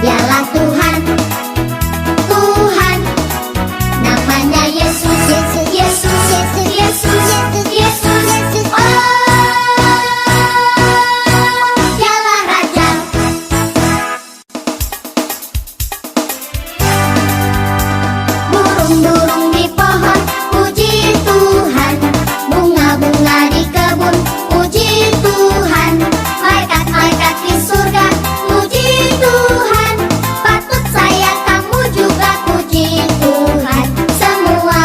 Dialah Tuhan, Tuhan, namanya Yesus, Yesus, Yesus, Yesus, Yesus, Yesus, Yesus. Oh, dialah Raja. Burung-burung di pohon, puji Tuhan. Bunga-bunga di kebun, puji Tuhan. Malaikat-malaikat di surga, puji Tuhan. Patut saya kamu juga puji Tuhan. Semua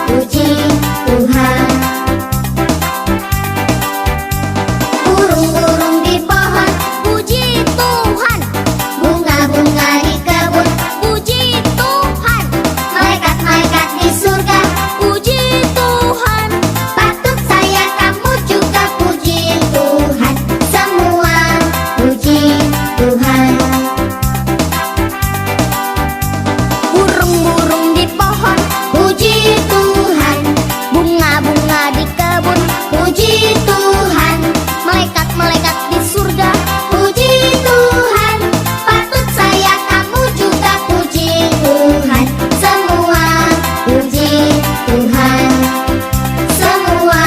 puji Tuhan. Burung-burung di pohon, puji Tuhan. Bunga-bunga di kebun, puji Tuhan. Malaikat-malaikat di surga, puji Tuhan. Patut saya kamu juga puji Tuhan. Semua puji Tuhan. Burung-burung di pohon, puji Tuhan. Bunga-bunga di kebun, puji Tuhan. Malaikat-malaikat di surga, puji Tuhan. Patut saya kamu juga puji Tuhan. Semua puji Tuhan. Semua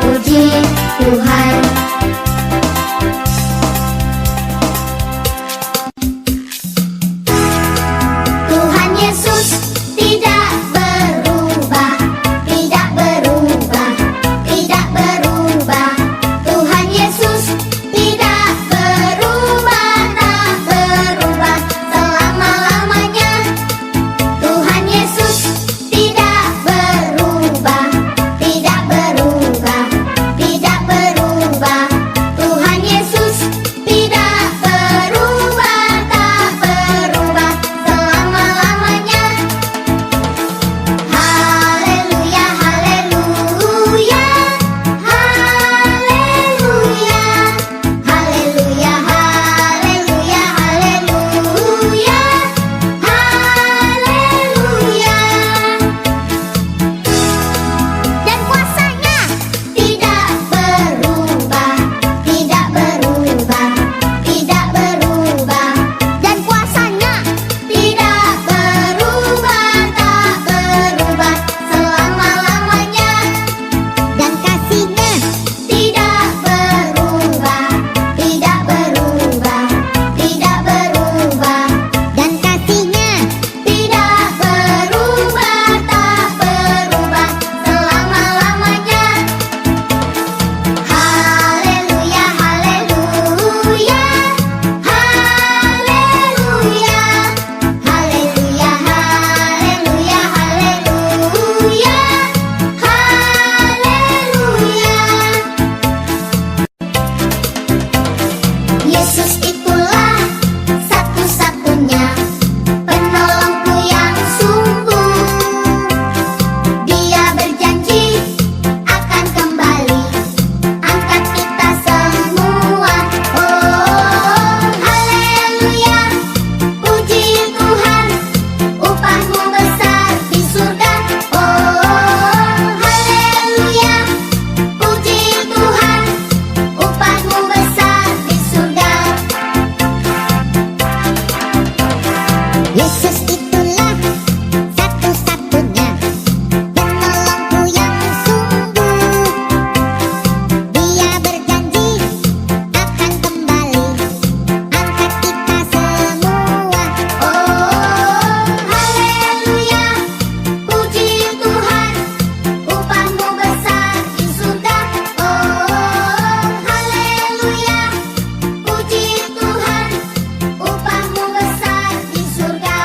puji Tuhan. Tuhan Yesus tidak berubah, tidak berubah, tidak berubah. Tuhan Yesus tidak berubah, tak berubah selama-lamanya. Tuhan Yesus tidak berubah, tidak berubah, tidak berubah. Tuhan Yesus tidak berubah, tak berubah selama-lamanya. Haleluya, haleluya, haleluya, haleluya, haleluya, haleluya, haleluya. Dan kuasanya tidak berubah, tidak berubah, tidak berubah. Dan kuasanya tidak berubah, tak berubah selama-lamanya. Dan kasihnya tidak berubah, tidak berubah, tidak berubah. Dan kasihnya tidak berubah, tak berubah selama-lamanya. Haleluya, haleluya, haleluya, haleluya, haleluya, haleluya, haleluya. Yesus itulah satu-satunya penolongku yang sungguh. Dia berjanji akan kembali angkat kita semua. Oh, haleluya, puji Tuhan, upahmu besar di surga. Oh, haleluya, puji Tuhan, upahmu besar di surga. Yesus itulah satu-satunya penolongku yang sungguh. Dia berjanji akan kembali angkat kita semua. Oh, haleluya, puji Tuhan, upahmu besar di surga. Oh, haleluya, puji Tuhan, upahmu besar di surga.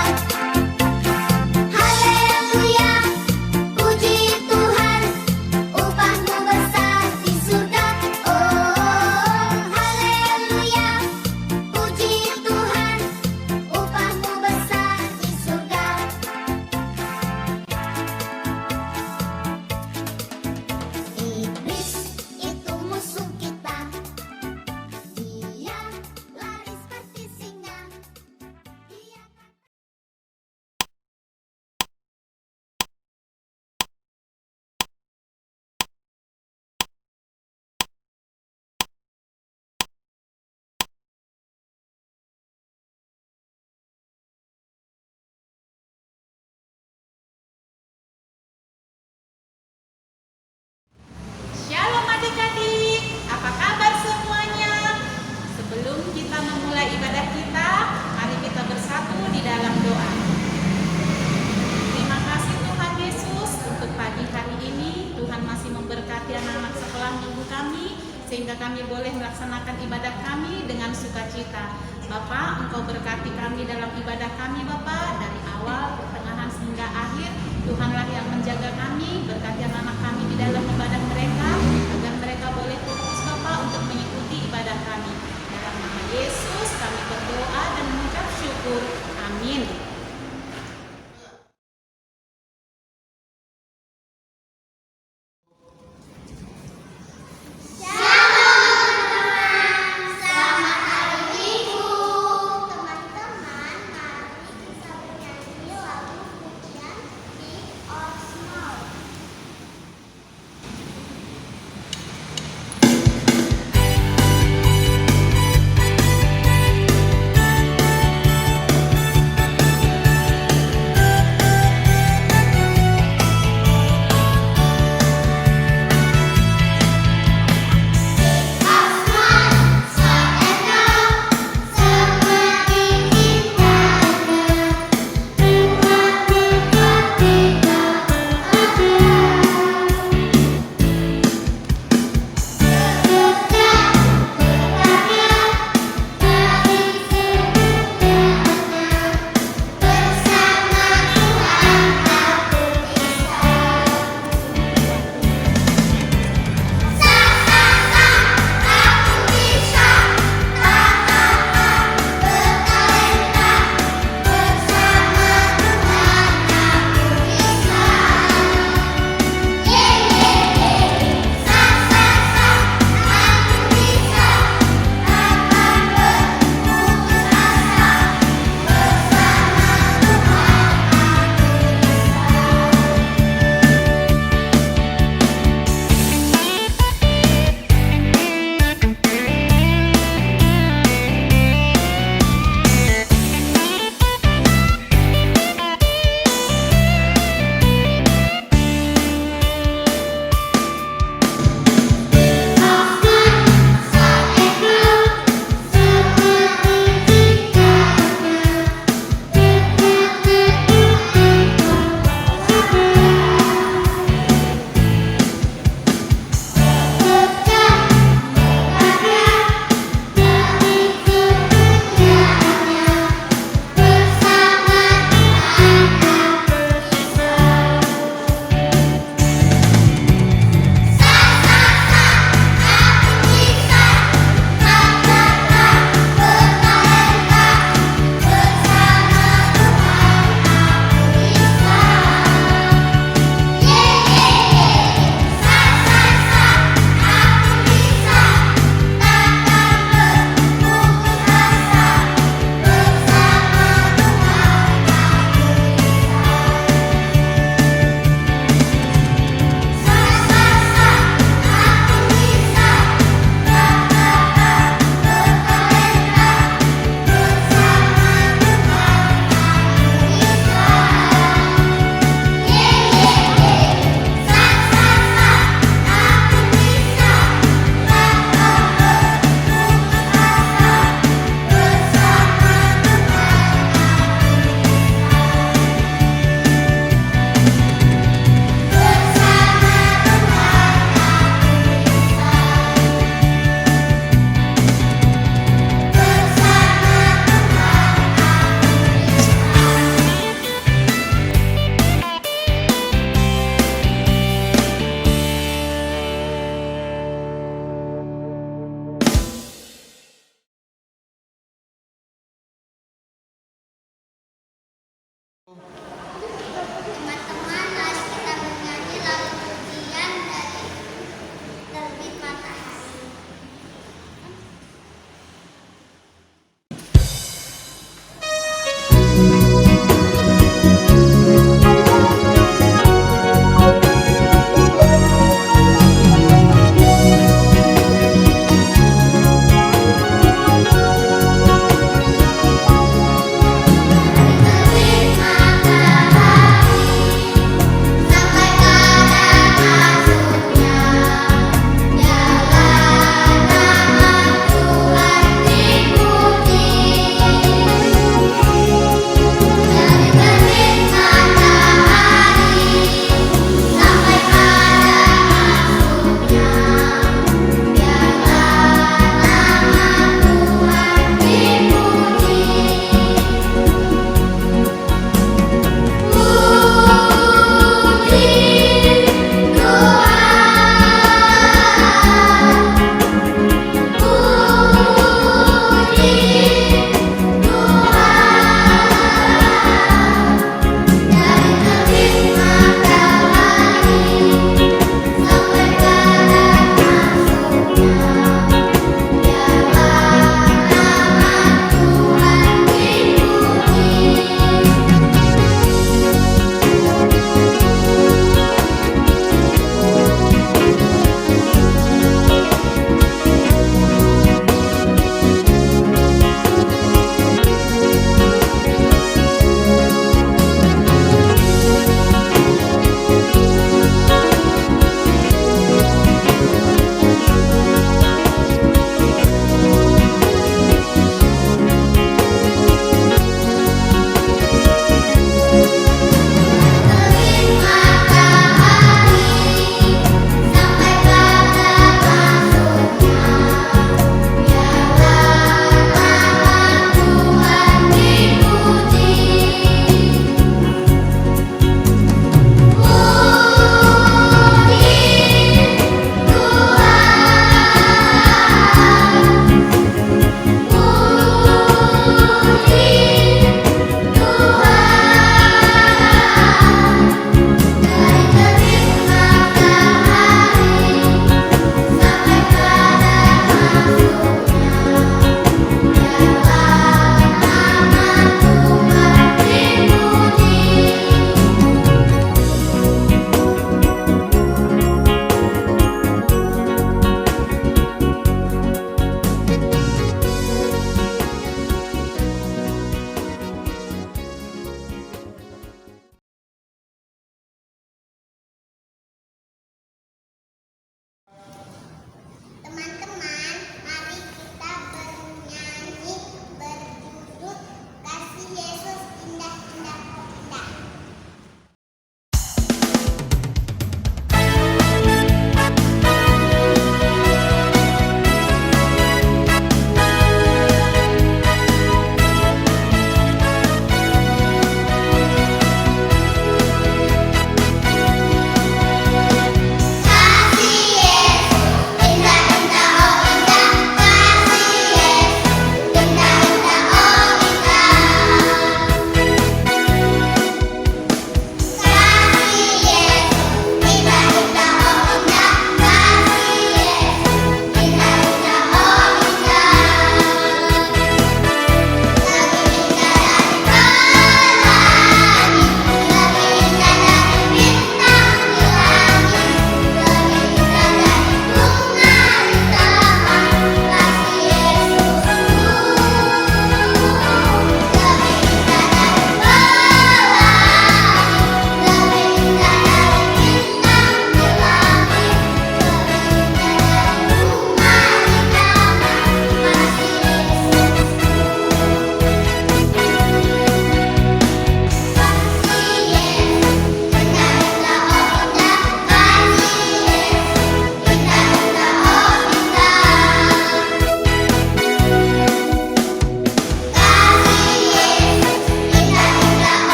boleh melaksanakan ibadah kami dengan sukacita. Bapak, Engkau berkati kami dalam ibadah kami Bapak, dari awal, pertengahan hingga akhir. Tuhanlah yang menjaga kami, berkati anak-anak kami di dalam ibadah mereka, agar mereka boleh fokus Bapak untuk mengikuti ibadah kami. Dalam nama Yesus kami berdoa dan mengucap syukur. Amin. Selamat hari Minggu, teman-teman. Mari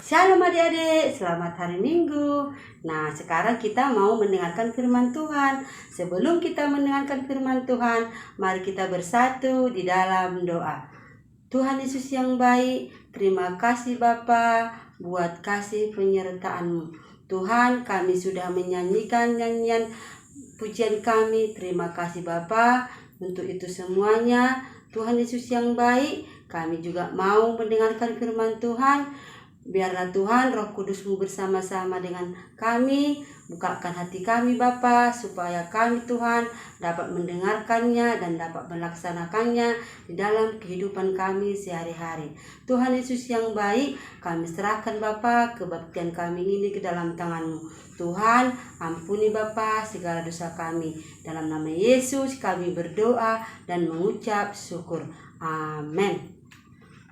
Shalom adik-adik, selamat hari Minggu. Nah, sekarang kita mau mendengarkan firman Tuhan. Sebelum kita mendengarkan firman Tuhan, mari kita bersatu di dalam doa. Tuhan Yesus yang baik, terima kasih Bapa buat kasih penyertaan-Mu. Tuhan, kami sudah menyanyikan nyanyian pujian kami. Terima kasih Bapa untuk itu semuanya. Tuhan Yesus yang baik, kami juga mau mendengarkan firman Tuhan. Biarlah Tuhan Roh Kudus-Mu bersama-sama dengan kami. Bukakan hati kami Bapa, supaya kami Tuhan dapat mendengarkannya dan dapat melaksanakannya di dalam kehidupan kami sehari-hari. Tuhan Yesus yang baik, kami serahkan Bapa kebaktian kami ini ke dalam tangan-Mu. Tuhan, ampuni Bapa segala dosa kami. Dalam nama Yesus kami berdoa dan mengucap syukur. Amin.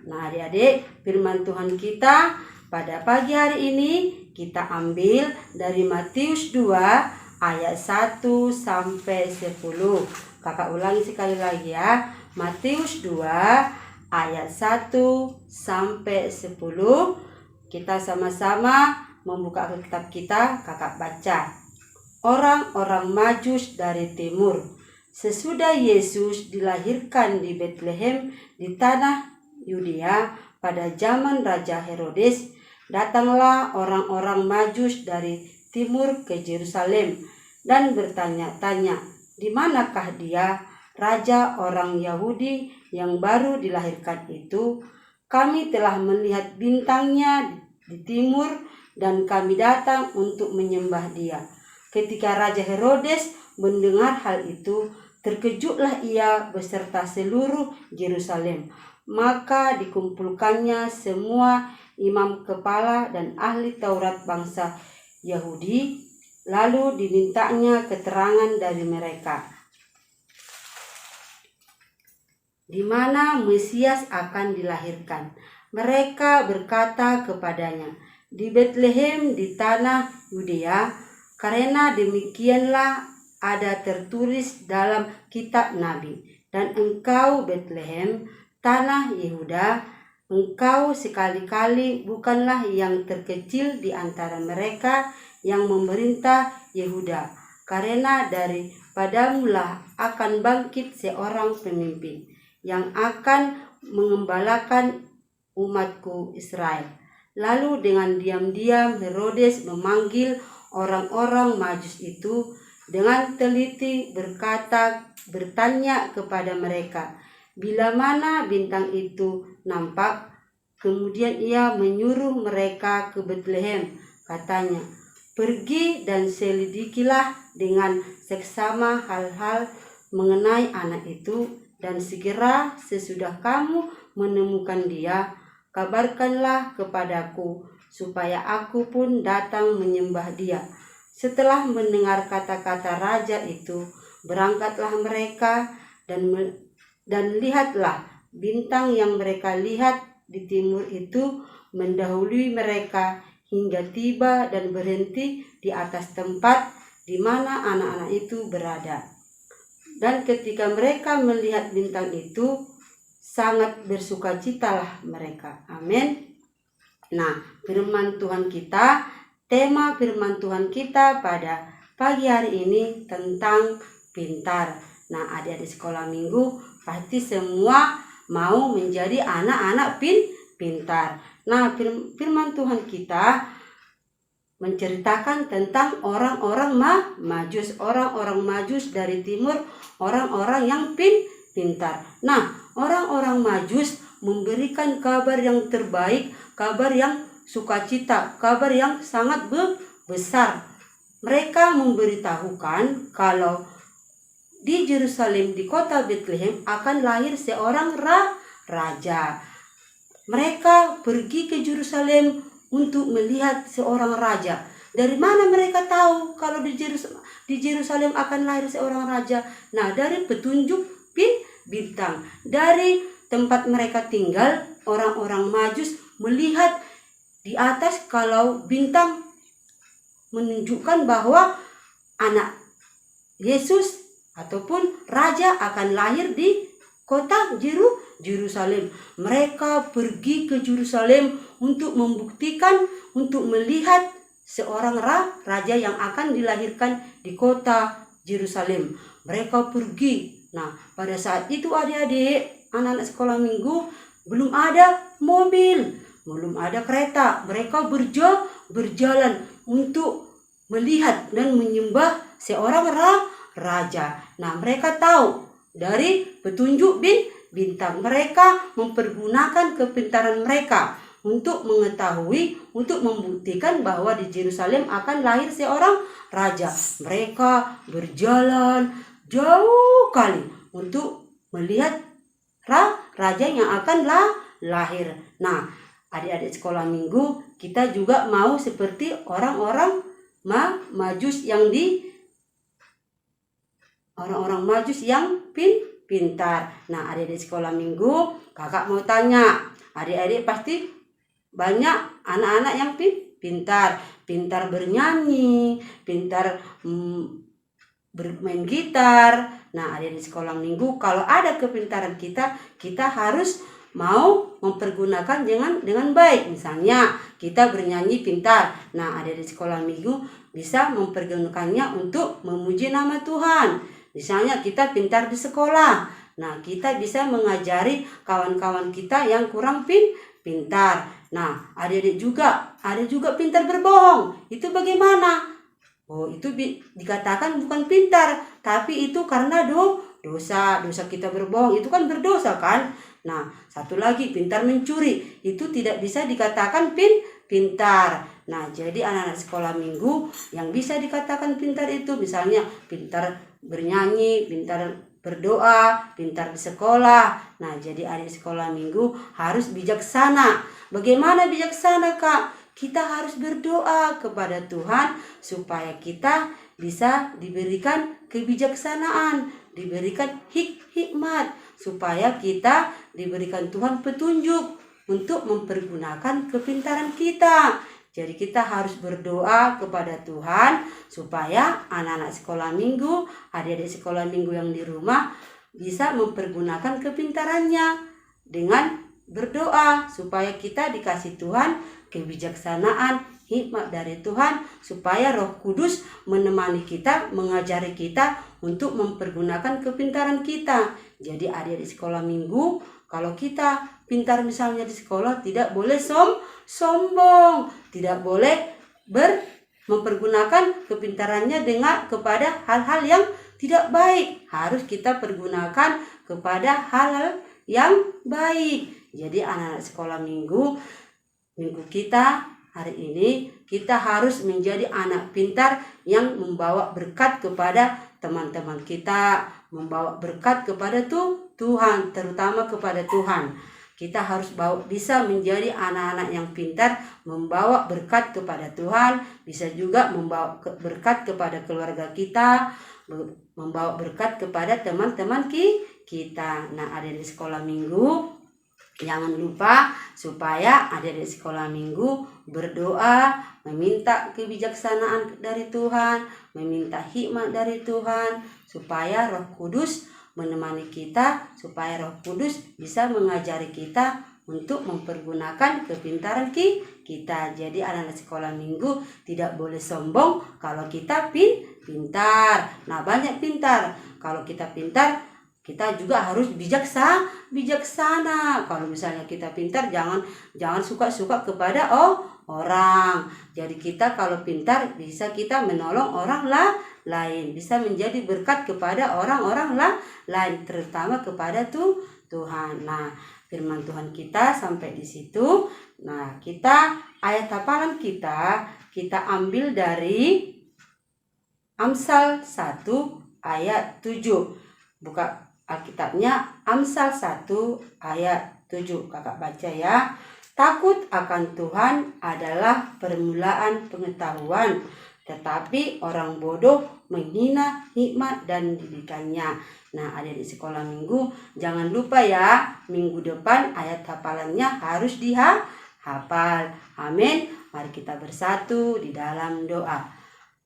Nah adik-adik, firman Tuhan kita pada pagi hari ini kita ambil dari Matius 2 ayat 1 sampai 10. Kakak ulangi sekali lagi ya. Matius 2 ayat 1 sampai 10. Kita sama-sama membuka kitab kita, kakak baca. Orang-orang Majus dari timur. Sesudah Yesus dilahirkan di Betlehem di tanah Yudea pada zaman Raja Herodes, datanglah orang-orang Majus dari timur ke Yerusalem dan bertanya-tanya, di manakah dia, raja orang Yahudi yang baru dilahirkan itu? Kami telah melihat bintangnya di timur dan kami datang untuk menyembah dia. Ketika Raja Herodes mendengar hal itu, terkejutlah ia beserta seluruh Yerusalem. Maka dikumpulkannya semua imam kepala dan ahli Taurat bangsa Yahudi, lalu dimintanya keterangan dari mereka di mana Mesias akan dilahirkan. Mereka berkata kepadanya, di Betlehem di tanah Yudea, karena demikianlah ada tertulis dalam kitab Nabi. Dan engkau Betlehem, tanah Yehuda, engkau sekali-kali bukanlah yang terkecil di antara mereka yang memerintah Yehuda, karena daripadamulah akan bangkit seorang pemimpin yang akan mengembalakan umatku Israel. Lalu dengan diam-diam Herodes memanggil orang-orang Majus itu dengan teliti bertanya kepada mereka, bila mana bintang itu nampak. Kemudian ia menyuruh mereka ke Betlehem. Katanya, pergi dan selidikilah dengan seksama hal-hal mengenai anak itu, dan segera sesudah kamu menemukan dia, kabarkanlah kepadaku, supaya aku pun datang menyembah dia. Setelah mendengar kata-kata raja itu, berangkatlah mereka dan lihatlah bintang yang mereka lihat di timur itu mendahului mereka hingga tiba dan berhenti di atas tempat di mana anak-anak itu berada. Dan ketika mereka melihat bintang itu, sangat bersukacitalah mereka. Amin. Nah, firman Tuhan kita, tema firman Tuhan kita pada pagi hari ini tentang pintar. Nah, adik-adik sekolah minggu pasti semua mau menjadi anak-anak pintar. Nah, firman Tuhan kita menceritakan tentang orang-orang Majus, orang-orang Majus dari timur, orang-orang yang pintar. Nah, orang-orang Majus memberikan kabar yang terbaik, kabar yang sukacita, kabar yang sangat besar. Mereka memberitahukan kalau di Yerusalem, di kota Betlehem akan lahir seorang raja. Mereka pergi ke Yerusalem untuk melihat seorang raja. Dari mana mereka tahu kalau di Yerusalem akan lahir seorang raja? Nah, dari petunjuk bintang. Dari tempat mereka tinggal, orang-orang Majus melihat di atas kalau bintang menunjukkan bahwa anak Yesus ataupun raja akan lahir di kota Yerusalem. Mereka pergi ke Yerusalem untuk membuktikan, untuk melihat seorang raja yang akan dilahirkan di kota Yerusalem. Mereka pergi. Nah, pada saat itu adik-adik, anak-anak sekolah minggu, belum ada mobil, belum ada kereta. Mereka berjalan untuk melihat dan menyembah seorang raja. Nah, mereka tahu dari petunjuk bintang. Mereka mempergunakan kepintaran mereka untuk mengetahui, untuk membuktikan bahwa di Yerusalem akan lahir seorang raja. Mereka berjalan jauh kali untuk melihat raja yang akan lahir. Nah, adik-adik sekolah minggu, kita juga mau seperti orang-orang Majus yang orang-orang Majus yang pintar. Nah, adik-adik sekolah minggu, kakak mau tanya, adik-adik pasti banyak anak-anak yang pintar bernyanyi, pintar bermain gitar. Nah, adik-adik sekolah minggu, kalau ada kepintaran kita harus mau mempergunakan dengan baik. Misalnya kita bernyanyi pintar. Nah, adik-adik sekolah minggu bisa mempergunakannya untuk memuji nama Tuhan. Misalnya kita pintar di sekolah. Nah, kita bisa mengajari kawan-kawan kita yang kurang pintar. Nah, adik-adik ada juga pintar berbohong. Itu bagaimana? Oh, itu dikatakan bukan pintar, tapi itu karena dosa kita berbohong, itu kan berdosa kan? Nah, satu lagi pintar mencuri, itu tidak bisa dikatakan pintar. Nah, jadi anak-anak sekolah minggu yang bisa dikatakan pintar itu misalnya pintar bernyanyi, pintar berdoa, pintar di sekolah. Nah, jadi adik sekolah minggu harus bijaksana. Bagaimana bijaksana, Kak? Kita harus berdoa kepada Tuhan supaya kita bisa diberikan kebijaksanaan, diberikan hikmat, supaya kita diberikan Tuhan petunjuk untuk mempergunakan kepintaran kita. Jadi kita harus berdoa kepada Tuhan supaya anak-anak sekolah minggu, adik-adik sekolah minggu yang di rumah bisa mempergunakan kepintarannya dengan berdoa supaya kita dikasih Tuhan kebijaksanaan, hikmat dari Tuhan, supaya Roh Kudus menemani kita, mengajari kita untuk mempergunakan kepintaran kita. Jadi adik-adik sekolah minggu, kalau kita pintar misalnya di sekolah, tidak boleh sombong, tidak boleh mempergunakan kepintarannya kepada hal-hal yang tidak baik. Harus kita pergunakan kepada hal-hal yang baik. Jadi anak-anak sekolah minggu kita hari ini, kita harus menjadi anak pintar yang membawa berkat kepada teman-teman kita, membawa berkat kepada Tuhan, terutama kepada Tuhan. Kita harus bisa menjadi anak-anak yang pintar, membawa berkat kepada Tuhan, bisa juga membawa berkat kepada keluarga kita, membawa berkat kepada teman-teman kita. Nah, ada di sekolah minggu, jangan lupa supaya adik-adik sekolah minggu berdoa, meminta kebijaksanaan dari Tuhan, meminta hikmat dari Tuhan, supaya Roh Kudus menemani kita, supaya Roh Kudus bisa mengajari kita untuk mempergunakan kepintaran kita. Jadi anak-anak sekolah minggu tidak boleh sombong kalau kita pintar. Nah, banyak pintar. Kalau kita pintar, kita juga harus bijaksana. Kalau misalnya kita pintar, jangan suka-suka kepada orang. Jadi kita kalau pintar bisa kita menolong orang lain, bisa menjadi berkat kepada orang-orang lain, terutama kepada Tuhan. Nah, firman Tuhan kita sampai di situ. Nah, ayat hafalan kita ambil dari Amsal 1 ayat 7. Buka Alkitabnya, Amsal 1 ayat 7. Kakak baca ya. Takut akan Tuhan adalah permulaan pengetahuan, tetapi orang bodoh menghina hikmat dan didikannya. Nah, adik-adik sekolah minggu, jangan lupa ya, minggu depan ayat hafalannya harus dihafal. Amin. Mari kita bersatu di dalam doa.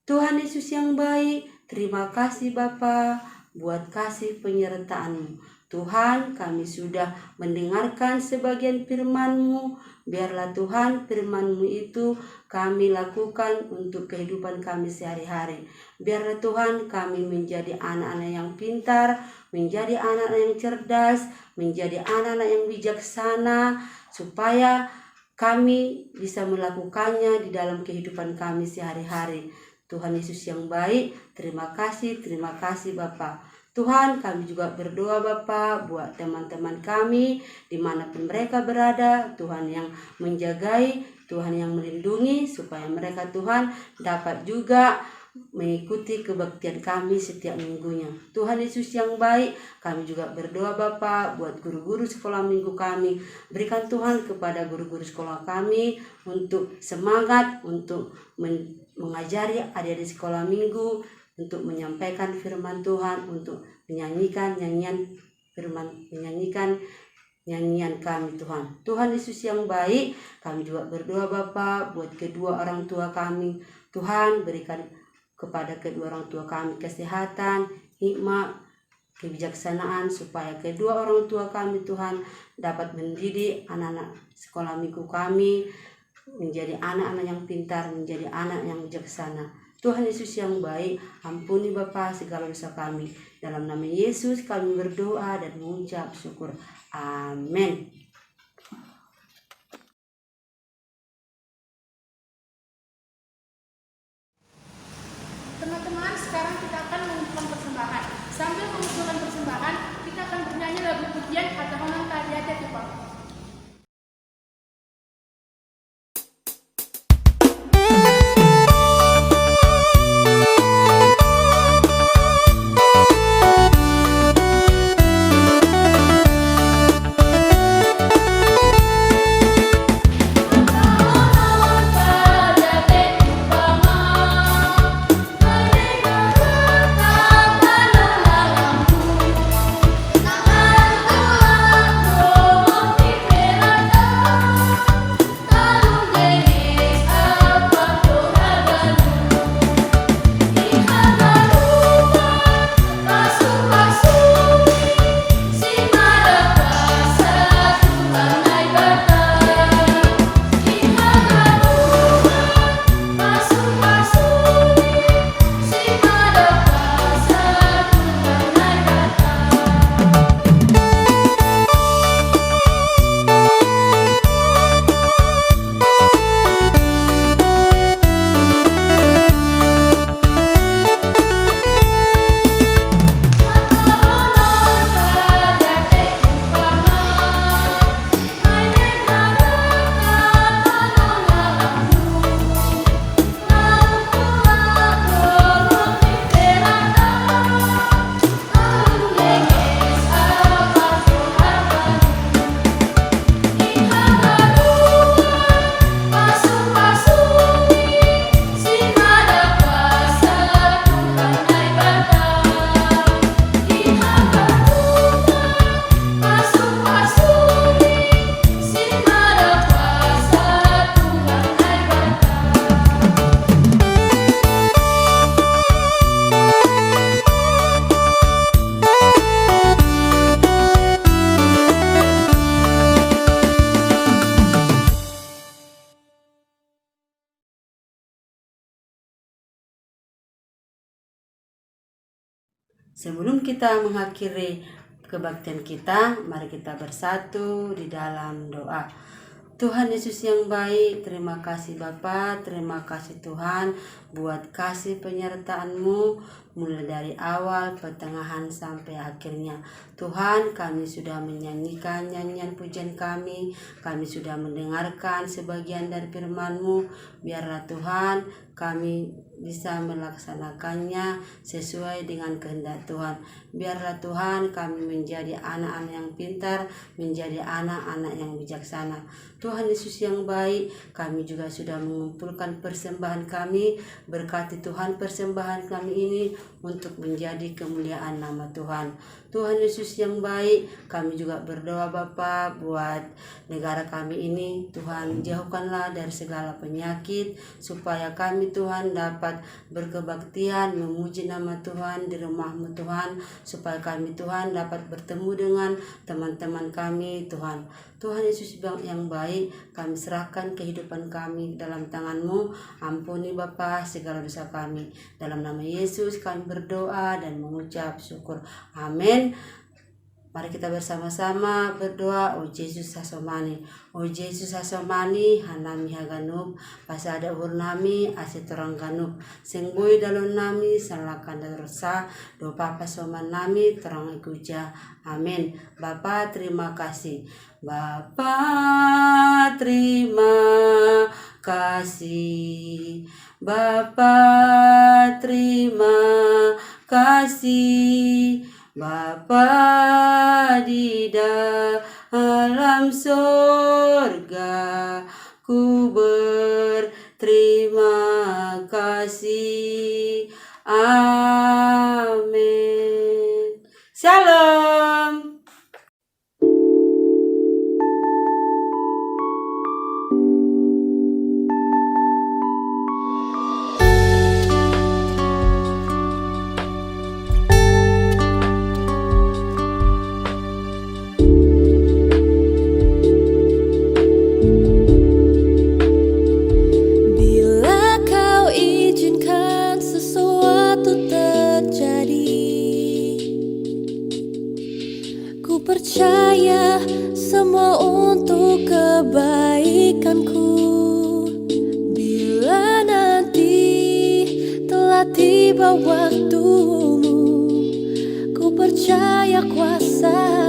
Tuhan Yesus yang baik, terima kasih Bapa buat kasih penyertaan-Mu. Tuhan, kami sudah mendengarkan sebagian firman-Mu. Biarlah Tuhan firman-Mu itu kami lakukan untuk kehidupan kami sehari-hari. Biarlah Tuhan kami menjadi anak-anak yang pintar, menjadi anak-anak yang cerdas, menjadi anak-anak yang bijaksana, supaya kami bisa melakukannya di dalam kehidupan kami sehari-hari. Tuhan Yesus yang baik, terima kasih Bapa. Tuhan, kami juga berdoa Bapa buat teman-teman kami dimanapun mereka berada. Tuhan yang menjagai, Tuhan yang melindungi, supaya mereka Tuhan dapat juga mengikuti kebaktian kami setiap minggunya. Tuhan Yesus yang baik, kami juga berdoa Bapa buat guru-guru sekolah minggu kami. Berikan Tuhan kepada guru-guru sekolah kami untuk semangat untuk mengajari adik-adik sekolah minggu, untuk menyampaikan firman Tuhan, untuk menyanyikan nyanyian firman, menyanyikan nyanyian kami Tuhan. Tuhan Yesus yang baik, kami juga berdoa Bapa buat kedua orang tua kami. Tuhan, berikan kepada kedua orang tua kami kesehatan, hikmat, kebijaksanaan, supaya kedua orang tua kami Tuhan dapat mendidik anak-anak sekolah minggu kami menjadi anak-anak yang pintar, menjadi anak yang bijaksana. Tuhan Yesus yang baik, ampuni Bapa segala dosa kami. Dalam nama Yesus kami berdoa dan mengucap syukur. Amin. Teman-teman, sekarang kita akan mengumpulkan persembahan. Sambil mengumpulkan persembahan, kita akan bernyanyi lagu pujian atau honang tarian Tuhan. Sebelum kita mengakhiri kebaktian kita, mari kita bersatu di dalam doa. Tuhan Yesus yang baik, terima kasih Bapa, terima kasih Tuhan buat kasih penyertaan-Mu mulai dari awal, pertengahan sampai akhirnya. Tuhan, kami sudah menyanyikan nyanyian pujian kami sudah mendengarkan sebagian dari firman-Mu. Biarlah Tuhan kami bisa melaksanakannya sesuai dengan kehendak Tuhan. Biarlah Tuhan kami menjadi anak-anak yang pintar, menjadi anak-anak yang bijaksana. Tuhan Yesus yang baik, kami juga sudah mengumpulkan persembahan kami. Berkati Tuhan persembahan kami ini untuk menjadi kemuliaan nama Tuhan. Tuhan Yesus yang baik, kami juga berdoa Bapa buat negara kami ini. Tuhan, jauhkanlah dari segala penyakit, supaya kami Tuhan dapat dapat berkebaktian memuji nama Tuhan di rumah-Mu Tuhan, supaya kami Tuhan dapat bertemu dengan teman-teman kami Tuhan. Tuhan Yesus yang baik, kami serahkan kehidupan kami dalam tangan-Mu. Ampuni Bapa segala dosa kami. Dalam nama Yesus kami berdoa dan mengucap syukur. Amin. Mari kita bersama-sama berdoa. O Yesus hasomani, o Yesus hasomani, hanami haganub, pasada uhur nami, asit orang ganub, sengbui dalon nami, salakan dosa, do papa soman nami, terang ikuja. Amin. Bapa terima kasih. Bapa terima kasih. Bapa terima kasih. Bapa di dalam sorga, ku berterima kasih. Amin. Shalom. Bila kau izinkan sesuatu terjadi, ku percaya semua untuk kebaikanku. Bila nanti telah tiba waktumu, ku percaya kuasa